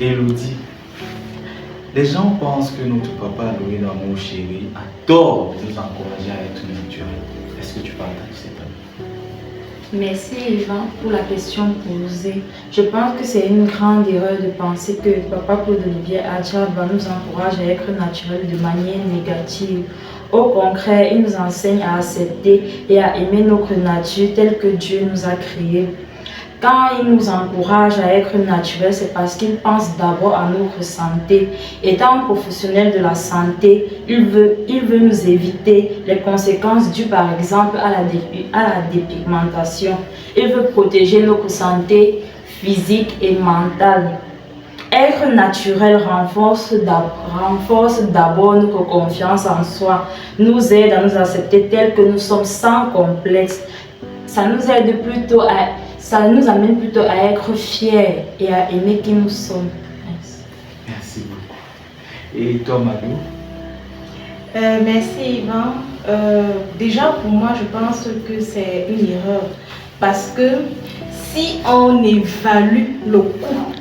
Elodie, les gens pensent que notre papa Louis Namour chéri a tort de nous encourager à être naturel. Est-ce que tu partages cet avis? Merci Yvan pour la question posée. Je pense que c'est une grande erreur de penser que Papa Claude Olivier Adjaba nous encourage à être naturel de manière négative. Au contraire, il nous enseigne à accepter et à aimer notre nature telle que Dieu nous a créée. Quand il nous encourage à être naturel, c'est parce qu'il pense d'abord à notre santé. Étant un professionnel de la santé, il veut nous éviter les conséquences dues par exemple à la dépigmentation. Il veut protéger notre santé physique et mentale. Être naturel renforce d'abord notre confiance en soi, nous aide à nous accepter tels que nous sommes sans complexe. Ça nous amène plutôt à être fiers et à aimer qui nous sommes. Merci beaucoup. Et toi, Madou? Merci, Yvan. Déjà, pour moi, je pense que c'est une erreur. Parce que si on évalue le coût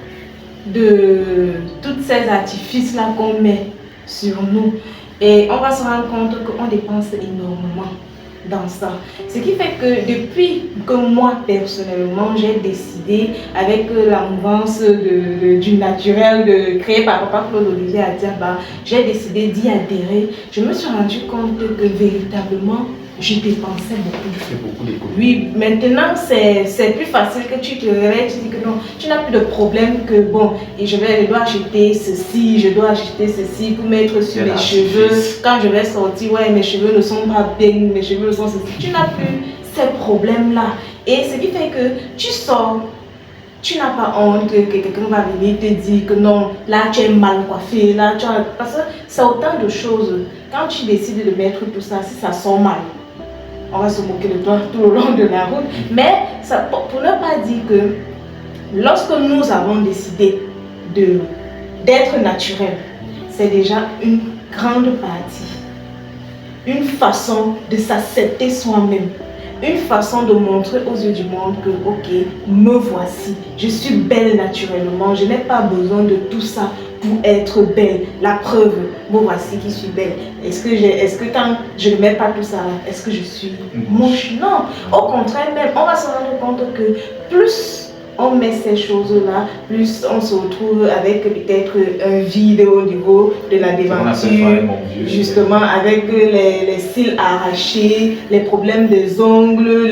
de tous ces artifices-là qu'on met sur nous, et on va se rendre compte qu'on dépense énormément dans ça. Ce qui fait que depuis que moi personnellement j'ai décidé avec la mouvance du naturel créée par Papa Claude Olivier Adjaba, j'ai décidé d'y adhérer. Je me suis rendu compte que véritablement je dépensais beaucoup. Tu fais beaucoup d'économies. Oui, maintenant c'est plus facile que tu te réveilles, tu dis que non, tu n'as plus de problème que bon, et je dois acheter ceci, je dois acheter ceci pour mettre sur mes cheveux. Quand je vais sortir, ouais, mes cheveux ne sont pas bien, mes cheveux sont ceci. Tu n'as plus ces problèmes-là. Et ce qui fait que tu sors, tu n'as pas honte que quelqu'un va venir te dire que non, là tu es mal coiffé, là tu as... Parce que c'est autant de choses. Quand tu décides de mettre tout ça, si ça sort mal, on va se moquer de toi tout au long de la route. Mais ça, pour ne pas dire que lorsque nous avons décidé d'être naturel, c'est déjà une grande partie, une façon de s'accepter soi-même, une façon de montrer aux yeux du monde que ok, me voici, je suis belle naturellement, je n'ai pas besoin de tout ça pour être belle. La preuve, me voici qui suis belle. Est-ce que quand je ne mets pas tout ça, est-ce que je suis moche? Non. Au contraire, même, on va se rendre compte que plus on met ces choses-là, plus on se retrouve avec peut-être un vide au niveau de la devanture, justement avec les cils arrachés, les problèmes des ongles,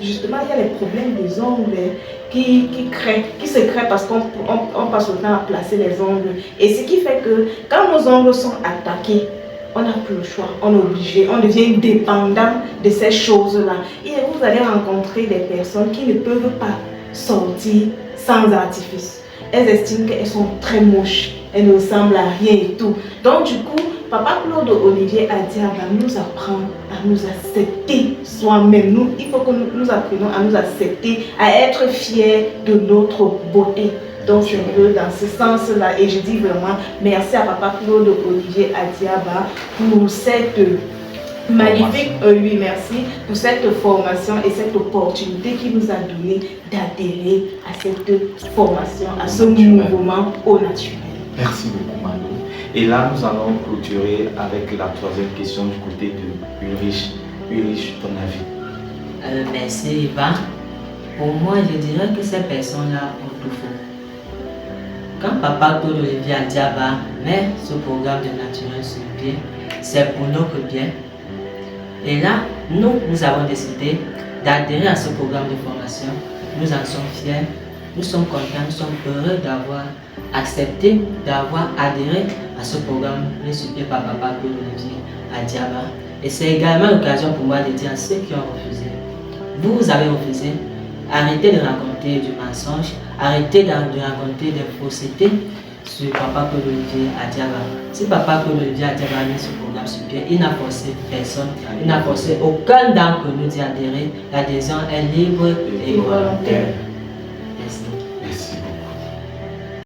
justement il y a les problèmes des ongles qui se créent parce qu'on passe le temps à placer les ongles. Et ce qui fait que quand nos ongles sont attaqués, on n'a plus le choix, on est obligé, on devient dépendant de ces choses-là. Et vous allez rencontrer des personnes qui ne peuvent pas sortir sans artifice. Elles estiment qu'elles sont très moches, elles ne ressemblent à rien et tout. Donc du coup, Papa Claude Olivier Adjaba nous apprend à nous accepter soi-même. Il faut que nous apprenions à nous accepter, à être fiers de notre beauté. Donc je veux dans ce sens-là, et je dis vraiment merci à Papa Claude Olivier Adjaba pour cette magnifique, oui merci, pour cette formation et cette opportunité qu'il nous a donné d'adhérer à cette formation, à ce mouvement au naturel. Merci beaucoup Manu. Et là nous allons clôturer avec la troisième question du côté de Ulrich. Ulrich, ton avis? Merci Yvan. Pour moi, je dirais que ces personnes-là ont tout faux. Quand Papa Claude Olivier Adjaba met ce programme de naturel sur pied, c'est pour notre bien. Et là, nous avons décidé d'adhérer à ce programme de formation. Nous en sommes fiers, nous sommes contents, nous sommes heureux d'avoir accepté, d'avoir adhéré à ce programme mis sur pied par Papa Claude Olivier Adjaba. Et c'est également l'occasion pour moi de dire à ceux qui ont refusé, vous avez refusé, arrêtez de raconter du mensonge, arrêtez de raconter des faussetés sur Papa Claude Olivier Adjaba. Si Papa Claude Olivier Adjaba a mis ce programme sur pied, il n'a forcé personne, il n'a forcé aucun d'entre nous d'y adhérer. L'adhésion est libre et volontaire.